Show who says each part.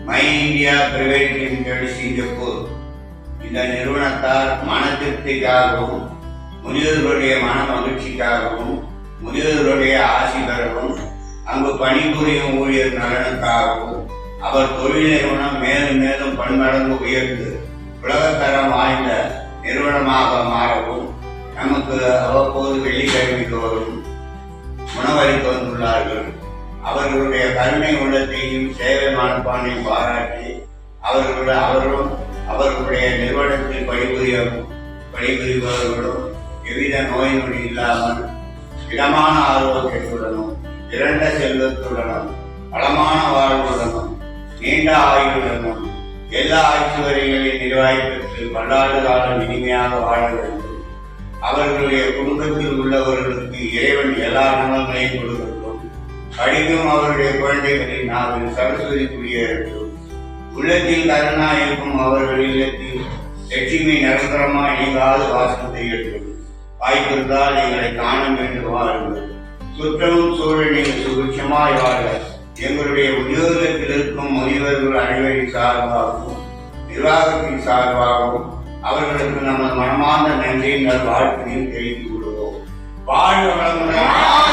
Speaker 1: My India private limited Singapore இந்த நிறுவனத்தால் மன திருப்திக்காகவும் முதியோர்களுடைய மன மகிழ்ச்சிக்காகவும் முதியோர்களுடைய ஆசி பெறவும் அங்கு பணிபுரியும் ஊழியர் நலனுக்காகவும் அவர் தொழில் நிறுவனம் மேலும் மேலும் பன்மடங்கு உயர்ந்து உலகத்தரம் வாய்ந்த நிறுவனமாக மாறவும் நமக்கு அவ்வப்போது வெள்ளிக்கிழமை தோறும் உணவளித்து வந்துள்ளார்கள். அவர்களுடைய கருணை உள்ளத்தையும் சேவை மனப்பான்மையும் பாராட்டி அவர்களும் அவர்களுடைய நிறுவனத்தில் பணிபுரிபவர்களும் எவ்வித நோய் நொடி இல்லாமல் இடமான ஆரோக்கியத்துடனும் இரண்ட செல்வத்துடனும் வளமான வாழ்வுடனும் நீண்ட ஆயுளுடனும் எல்லா ஆட்சி வரிகளை நிர்வாகி பெற்று பல்லாண்டு காலம் இனிமையாக வாழ வேண்டும். அவர்களுடைய குடும்பத்தில் உள்ளவர்களுக்கு இறைவன் எல்லா நலன்களையும் கொடுக்கட்டும். படிக்கும் அவருடைய குழந்தைகளின் நாவில் சரஸ்வதி குடியேறட்டும். உள்ளத்தில் கருணா இருக்கும் அவர்கள் இல்லத்தில் லட்சுமி நிரந்தரமாக நீங்காது வாசம் செய்யட்டும். வாய்ப்பிருந்தால் எங்களை காண வேண்டும் வாருங்கள். சுற்றமும் சூழலில் சுபிட்சமாய் வாழ எங்களுடைய உத்தியோகத்தில் இருக்கும் முதியவர்கள் அனைவரின் சார்பாகவும் நிர்வாகத்தின் சார்பாகவும் அவர்களுக்கு நமது மனமார்ந்த நன்றியின் வாழ்க்கையும் தெரிவித்துக் கொள்வோம். வாழ்க வளமுடன்.